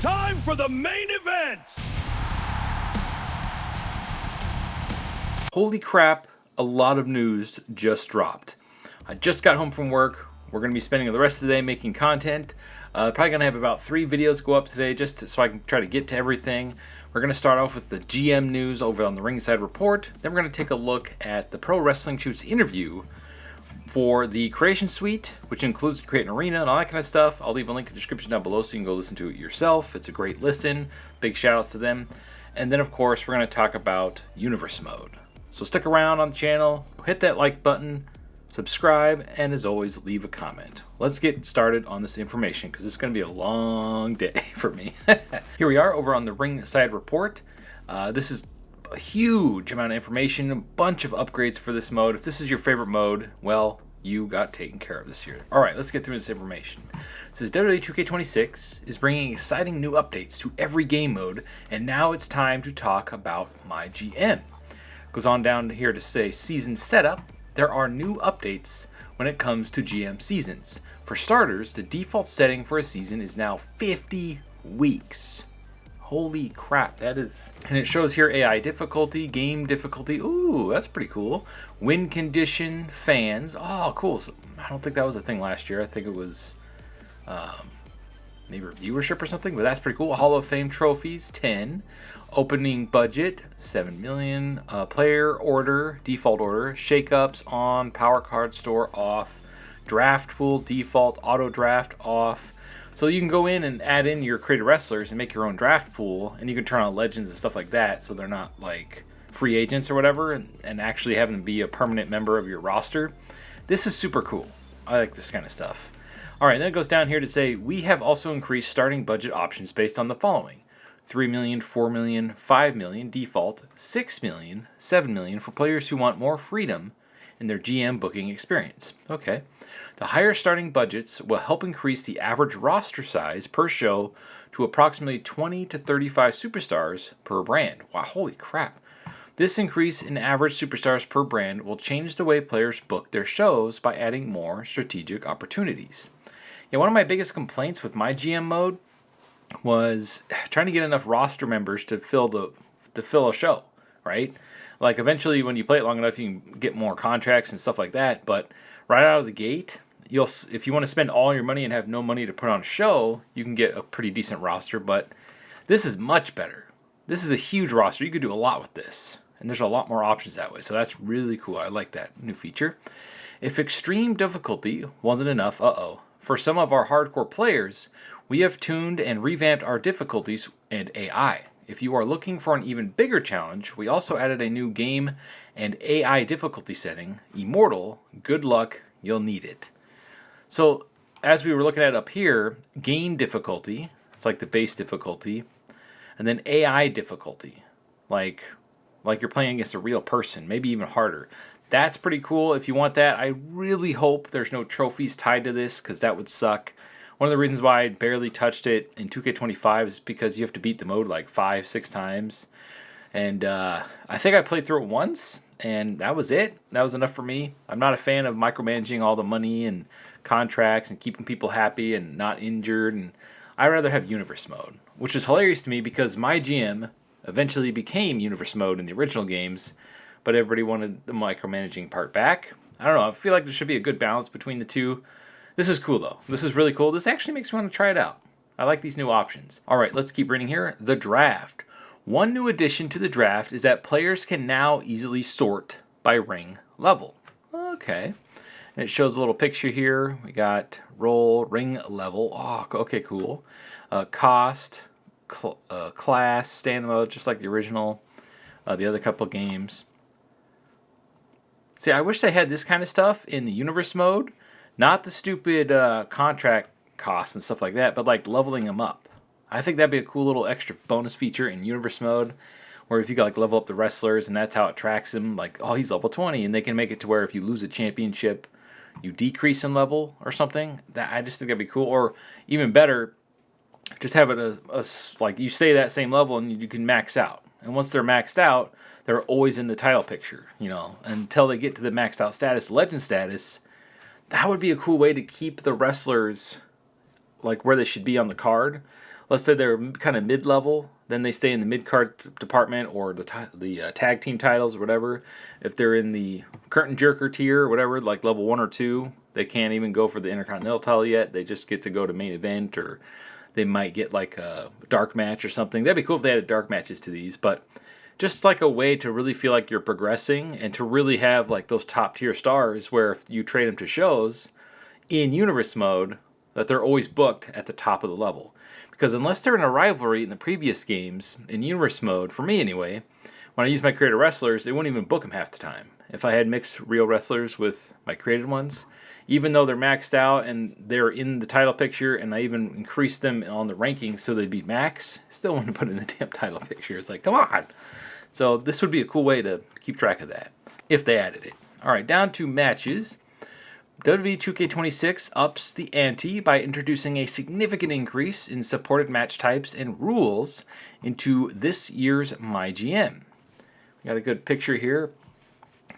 Time for the main event! Holy crap, a lot of news just dropped. I just got home from work. We're going to be spending the rest of the day making content. Probably going to have about 3 videos go up today just so I can try to get to everything. We're going to start off with the GM news over on the Ringside Report. Then we're going to take a look at the Pro Wrestling Shoots interview for the Creation Suite, which includes Create an Arena and all that kind of stuff. I'll leave a link in the description down below so you can go listen to it yourself. It's a great listen. Big shout outs to them. And then, of course, we're going to talk about Universe Mode. So stick around on the channel, hit that like button, subscribe, and as always, leave a comment. Let's get started on this information because it's going to be a long day for me. Here we are over on the Ringside Report. This is a huge amount of information, a bunch of upgrades for this mode. If this is your favorite mode, well, you got taken care of this year. All right, let's get through this information. This is WWE 2K26 is bringing exciting new updates to every game mode, and now it's time to talk about MyGM. Goes on down here to say season setup. There are new updates when it comes to GM seasons. For starters, the default setting for a season is now 50 weeks. Holy crap, that is. And it shows here AI difficulty, game difficulty. Ooh, that's pretty cool. Win condition, fans. Oh, cool. So, I don't think that was a thing last year. I think it was maybe viewership or something, but that's pretty cool. Hall of Fame trophies, 10. Opening budget, 7 million. Player order, default order. Shakeups on, power card store off. Draft pool, default, auto draft off. So you can go in and add in your created wrestlers and make your own draft pool, and you can turn on legends and stuff like that so they're not like free agents or whatever, and actually having them be a permanent member of your roster. This is super cool. I like this kind of stuff. All right, then it goes down here to say, we have also increased starting budget options based on the following. 3 million, 4 million, 5 million default, 6 million, 7 million for players who want more freedom in their GM booking experience. Okay. The higher starting budgets will help increase the average roster size per show to approximately 20 to 35 superstars per brand. Wow, holy crap. This increase in average superstars per brand will change the way players book their shows by adding more strategic opportunities. Yeah, one of my biggest complaints with my GM mode was trying to get enough roster members to fill a show, right? Like eventually when you play it long enough you can get more contracts and stuff like that, but right out of the gate, if you want to spend all your money and have no money to put on a show, you can get a pretty decent roster, but this is much better. This is a huge roster. You could do a lot with this, and there's a lot more options that way, so that's really cool. I like that new feature. If extreme difficulty wasn't enough, for some of our hardcore players, we have tuned and revamped our difficulties and AI. If you are looking for an even bigger challenge, we also added a new game and AI difficulty setting, Immortal. Good luck, you'll need it. So, as we were looking at up here, game difficulty, it's like the base difficulty, and then AI difficulty, like you're playing against a real person, maybe even harder. That's pretty cool. If you want that, I really hope there's no trophies tied to this, because that would suck. One of the reasons why I barely touched it in 2K25 is because you have to beat the mode like 5-6 times. And I think I played through it once, and that was it. That was enough for me. I'm not a fan of micromanaging all the money and contracts and keeping people happy and not injured. And I'd rather have Universe Mode, which is hilarious to me because MyGM eventually became Universe Mode in the original games, but everybody wanted the micromanaging part back. I don't know. I feel like there should be a good balance between the two. This is cool, though. This is really cool. This actually makes me want to try it out. I like these new options. All right, let's keep reading here. The draft. One new addition to the draft is that players can now easily sort by ring level. Okay. And it shows a little picture here. We got role, ring level. Oh, okay, cool. Cost, class, stand mode, just like the original, the other couple games. See, I wish they had this kind of stuff in the Universe Mode. Not the stupid contract costs and stuff like that, but like leveling them up. I think that'd be a cool little extra bonus feature in Universe Mode, where if you could like level up the wrestlers and that's how it tracks them, like, oh, he's level 20, and they can make it to where if you lose a championship, you decrease in level or something. That I just think that'd be cool. Or even better, just have it like you stay that same level and you can max out. And once they're maxed out, they're always in the title picture, until they get to the maxed out status, legend status. That would be a cool way to keep the wrestlers like where they should be on the card. let's say they're kind of mid-level, then they stay in the mid-card department or the tag team titles or whatever. If they're in the curtain jerker tier or whatever, like level 1 or 2, they can't even go for the Intercontinental title yet. They just get to go to main event, or they might get like a dark match or something. That'd be cool if they added dark matches to these, but just like a way to really feel like you're progressing and to really have like those top tier stars where if you trade them to shows in universe mode, that they're always booked at the top of the level. Because unless they're in a rivalry in the previous games, in universe mode, for me anyway, when I use my created wrestlers, they won't even book them half the time. If I had mixed real wrestlers with my created ones, even though they're maxed out and they're in the title picture, and I even increased them on the rankings so they'd be max, still wouldn't put in the damn title picture. It's like, come on! So this would be a cool way to keep track of that, if they added it. Alright, down to matches. WWE 2K26 ups the ante by introducing a significant increase in supported match types and rules into this year's MyGM. Got a good picture here.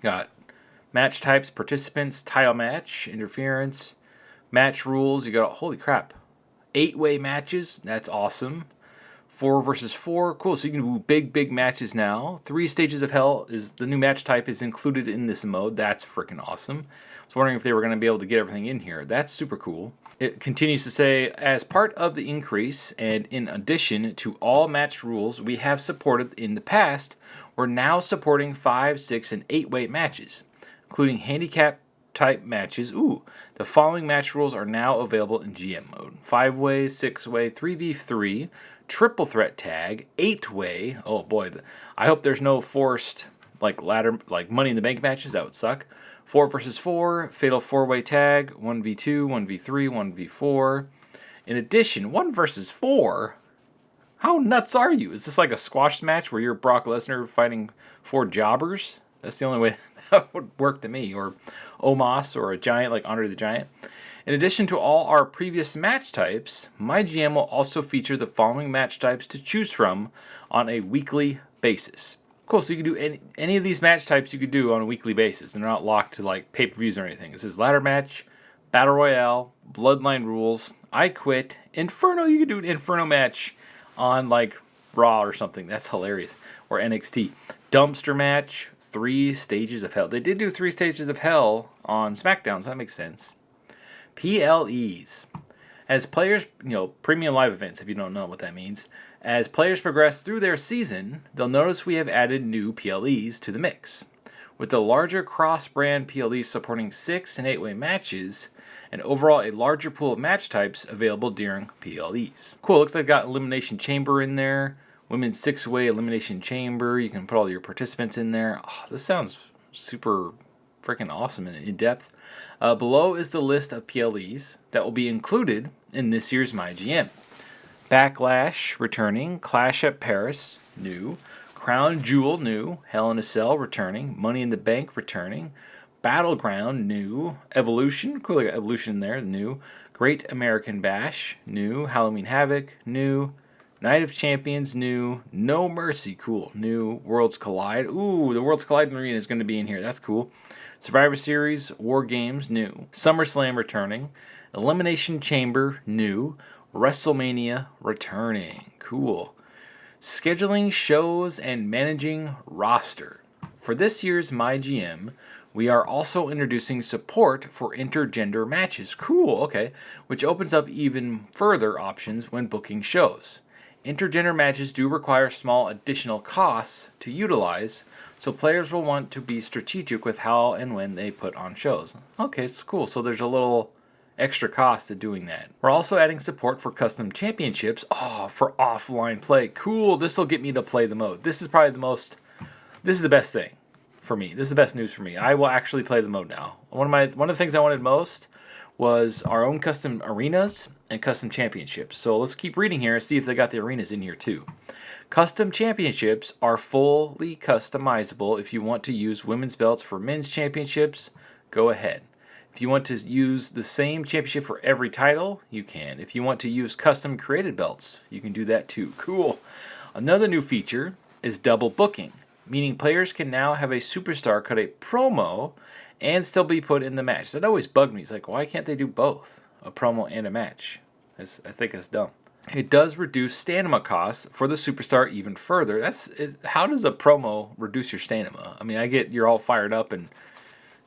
Got match types, participants, title match, interference, match rules. You got, holy crap, 8-way matches. That's awesome. 4 versus 4, cool. So you can do big matches now. 3 stages of hell is the new match type is included in this mode. That's freaking awesome. I was wondering if they were going to be able to get everything in here. That's super cool. It continues to say, as part of the increase and in addition to all match rules we have supported in the past, we're now supporting 5, 6, and 8-way matches, including handicap type matches. Ooh, the following match rules are now available in GM mode: 5-way, 6-way, 3v3, triple threat tag, 8-way. Oh boy, I hope there's no forced like ladder, like Money in the Bank matches. That would suck. 4 versus 4, fatal 4-way tag, 1v2, 1v3, 1v4. In addition, 1 versus 4. How nuts are you? Is this like a squash match where you're Brock Lesnar fighting 4 jobbers? That's the only way that would work to me. Or Omos or a giant like Andre the Giant. In addition to all our previous match types, MyGM will also feature the following match types to choose from on a weekly basis. Cool, so you can do any of these match types you could do on a weekly basis. They're not locked to like pay-per-views or anything. It says ladder match, battle royale, bloodline rules, I quit, Inferno. You could do an Inferno match on like Raw or something. That's hilarious. Or NXT. Dumpster match, 3 stages of hell. They did do 3 stages of hell on SmackDown, so that makes sense. PLEs. As players, premium live events, if you don't know what that means. As players progress through their season, they'll notice we have added new PLEs to the mix. With the larger cross-brand PLEs supporting 6 and 8-way matches, and overall a larger pool of match types available during PLEs. Cool, looks like I got Elimination Chamber in there. Women's 6-way Elimination Chamber. You can put all your participants in there. Oh, this sounds super freaking awesome and in-depth. Below is the list of PLEs that will be included in this year's MyGM. Backlash returning, Clash at Paris new, Crown Jewel new, Hell in a Cell returning, Money in the Bank returning, Battleground new, Evolution, cool, I got Evolution there, new, Great American Bash new, Halloween Havoc new, Night of Champions new, No Mercy, cool, new, Worlds Collide. Ooh, the Worlds Collide Arena is going to be in here. That's cool. Survivor Series, War Games new, SummerSlam returning, Elimination Chamber new, WrestleMania returning. Cool. Scheduling shows and managing roster. For this year's MyGM, we are also introducing support for intergender matches. Cool, okay. Which opens up even further options when booking shows. Intergender matches do require small additional costs to utilize, so players will want to be strategic with how and when they put on shows. Okay, it's cool. So there's a little extra cost to doing that. We're also adding support for custom championships. Oh, for offline play. Cool. This will get me to play the mode. This is probably this is the best thing for me. This is the best news for me. I will actually play the mode now. One of the things I wanted most was our own custom arenas and custom championships. So let's keep reading here and see if they got the arenas in here too. Custom championships are fully customizable. If you want to use women's belts for men's championships, go ahead. If you want to use the same championship for every title, you can. If you want to use custom created belts, you can do that too. Cool. Another new feature is double booking, meaning players can now have a superstar cut a promo and still be put in the match. That always bugged me. It's like, why can't they do both? A promo and a match? I think that's dumb. It does reduce stamina costs for the superstar even further. How does a promo reduce your stamina? I mean, I get you're all fired up and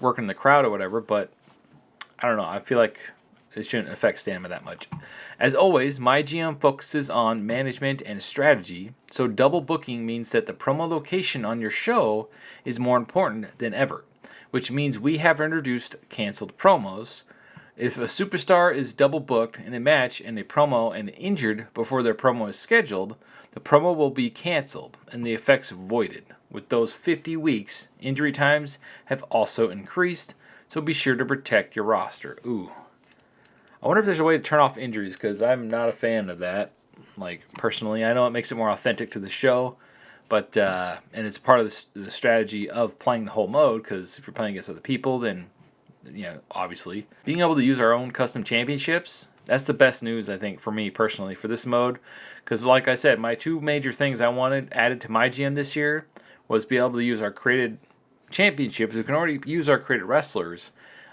working the crowd or whatever, but I don't know. I feel like it shouldn't affect stamina that much. As always, MyGM focuses on management and strategy, so double booking means that the promo location on your show is more important than ever, which means we have introduced canceled promos. If a superstar is double booked in a match and a promo and injured before their promo is scheduled, the promo will be canceled and the effects voided. With those 50 weeks, injury times have also increased, so be sure to protect your roster. Ooh. I wonder if there's a way to turn off injuries, because I'm not a fan of that. Like, personally, I know it makes it more authentic to the show, but and it's part of the strategy of playing the whole mode, because if you're playing against other people, then, obviously. Being able to use our own custom championships, that's the best news, I think, for me personally, for this mode. Because, like I said, my two major things I wanted added to my GM this year was be able to use our created championships. We can already use our created wrestlers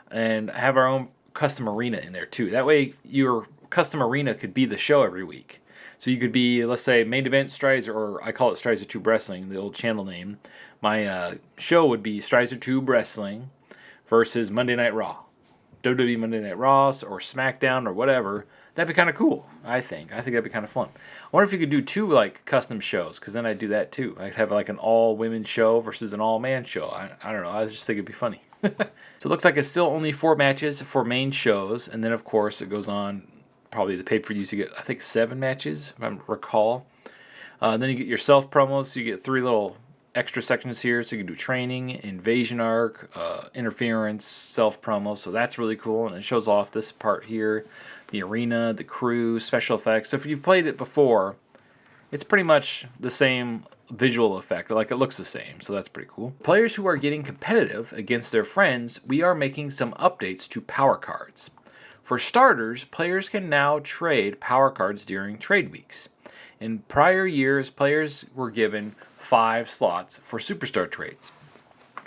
and have our own custom arena in there too. That way your custom arena could be the show every week. So you could be, let's say, main event Strider, or I call it Strider Tube Wrestling, the old channel name. My show would be Strider Tube Wrestling versus Monday Night Raw. WWE Monday Night Raw or SmackDown or whatever. That'd be kind of cool, I think. That'd be kind of fun. I wonder if you could do two like custom shows, because then I'd do that too. I'd have like an all-women show versus an all-man show. I don't know. I just think it'd be funny. So it looks like it's still only 4 matches for main shows, and then of course it goes on. Probably the pay-per-views, you get, I think, 7 matches, if I recall. Then you get your self promos, so you get 3 little extra sections here, so you can do training, invasion arc, interference, self promos. So that's really cool, and it shows off this part here, the arena, the crew, special effects. So if you've played it before, it's pretty much the same visual effect, like it looks the same, so that's pretty cool. Players who are getting competitive against their friends, we are making some updates to power cards. For starters, players can now trade power cards during trade weeks. In prior years, players were given 5 slots for superstar trades.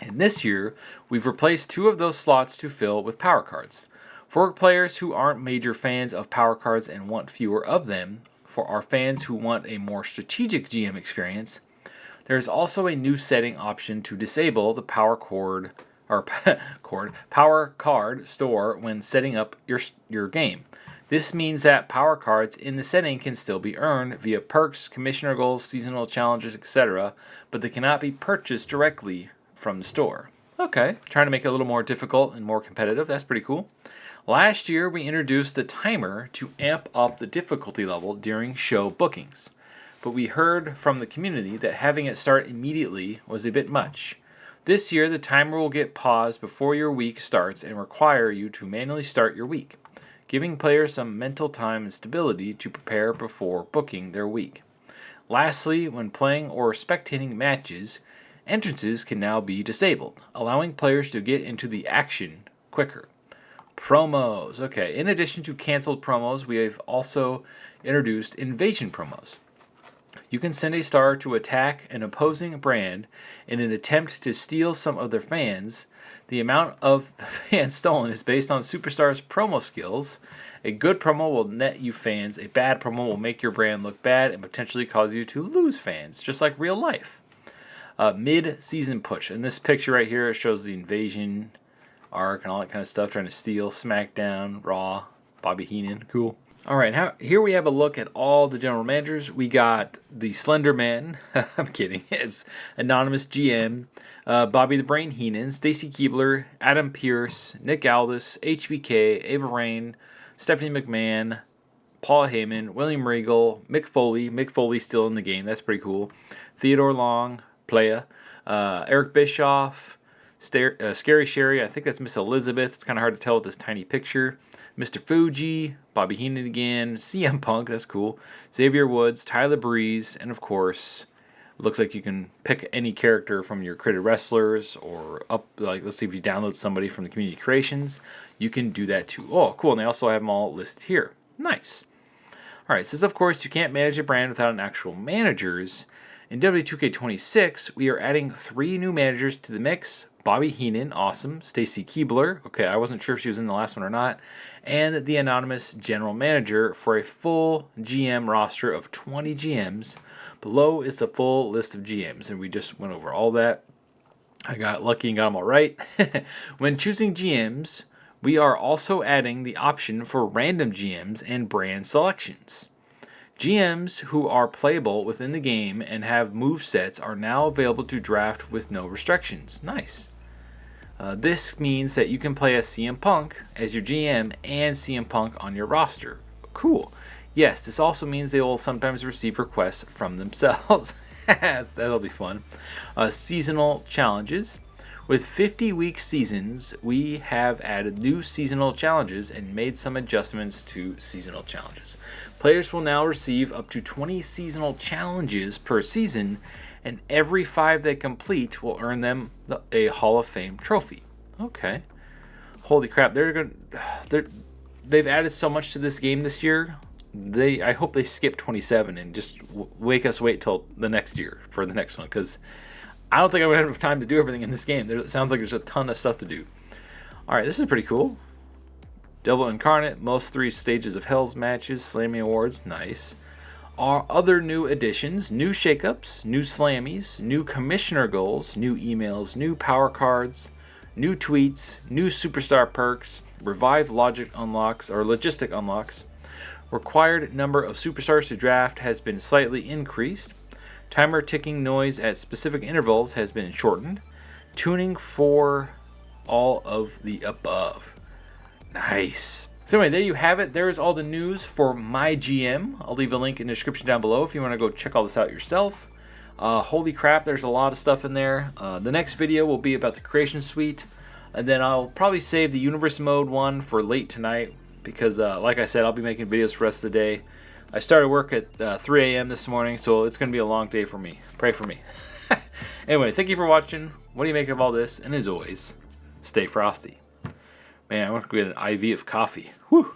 And this year, we've replaced 2 of those slots to fill with power cards. For players who aren't major fans of power cards and want fewer of them, for our fans who want a more strategic GM experience, there is also a new setting option to disable the power card store when setting up your game. This means that power cards in the setting can still be earned via perks, commissioner goals, seasonal challenges, etc., but they cannot be purchased directly from the store. Okay, trying to make it a little more difficult and more competitive. That's pretty cool. Last year, we introduced the timer to amp up the difficulty level during show bookings, but we heard from the community that having it start immediately was a bit much. This year, the timer will get paused before your week starts and require you to manually start your week, giving players some mental time and stability to prepare before booking their week. Lastly, when playing or spectating matches, entrances can now be disabled, allowing players to get into the action quicker. Promos. Okay, in addition to canceled promos, we have also introduced invasion promos. You can send a star to attack an opposing brand in an attempt to steal some of their fans. The amount of fans stolen is based on superstars' promo skills. A good promo will net you fans. A bad promo will make your brand look bad and potentially cause you to lose fans, just like real life. Mid-season push. In this picture right here, it shows the invasion arc and all that kind of stuff, trying to steal SmackDown, Raw, Bobby Heenan. Cool. All right, here we have a look at all the general managers. We got the Slender Man. I'm kidding. It's Anonymous GM, Bobby the Brain Heenan, Stacy Keebler, Adam Pearce, Nick Aldis, HBK, Ava Rain, Stephanie McMahon, Paul Heyman, William Regal, Mick Foley. Mick Foley's still in the game. That's pretty cool. Theodore Long, Playa, Eric Bischoff, Scary Sherry. I think that's Miss Elizabeth. It's kind of hard to tell with this tiny picture. Mr. Fuji, Bobby Heenan again, CM Punk, that's cool, Xavier Woods, Tyler Breeze, and of course, it looks like you can pick any character from your created wrestlers, or let's see if you download somebody from the community creations, you can do that too. Oh, cool, and they also have them all listed here. Nice. All right, since of course you can't manage a brand without an actual managers, in WWE 2K26, we are adding 3 new managers to the mix, Bobby Heenan, awesome. Stacy Keebler, okay, I wasn't sure if she was in the last one or not. And the anonymous general manager for a full GM roster of 20 GMs. Below is the full list of GMs, and we just went over all that. I got lucky and got them all right. When choosing GMs, we are also adding the option for random GMs and brand selections. GMs who are playable within the game and have move sets are now available to draft with no restrictions. Nice. This means that you can play as CM Punk as your GM and CM Punk on your roster. Cool. Yes, this also means they will sometimes receive requests from themselves. That'll be fun. Seasonal challenges. With 50-week seasons, we have added new seasonal challenges and made some adjustments to seasonal challenges. Players will now receive up to 20 seasonal challenges per season, and every 5 they complete will earn them a Hall of Fame trophy. Okay. Holy crap, they've added so much to this game this year. I hope they skip 27 and just wait till the next year for the next one, because I don't think I'm going to have enough time to do everything in this game. It sounds like there's a ton of stuff to do. Alright, this is pretty cool. Devil Incarnate, most 3 stages of Hell's matches, Slammy Awards, nice. Our other new additions, new shakeups, new slammies, new commissioner goals, new emails, new power cards, new tweets, new superstar perks, revived logistic unlocks. Required number of superstars to draft has been slightly increased. Timer ticking noise at specific intervals has been shortened. Tuning for all of the above. Nice. So anyway, there you have it. There's all the news for MyGM. I'll leave a link in the description down below if you want to go check all this out yourself. Holy crap, there's a lot of stuff in there. The next video will be about the Creation Suite. And then I'll probably save the Universe Mode one for late tonight, because like I said, I'll be making videos for the rest of the day. I started work at 3 a.m. this morning, so it's going to be a long day for me. Pray for me. Anyway, thank you for watching. What do you make of all this? And as always, stay frosty. Man, I want to get an IV of coffee. Whew.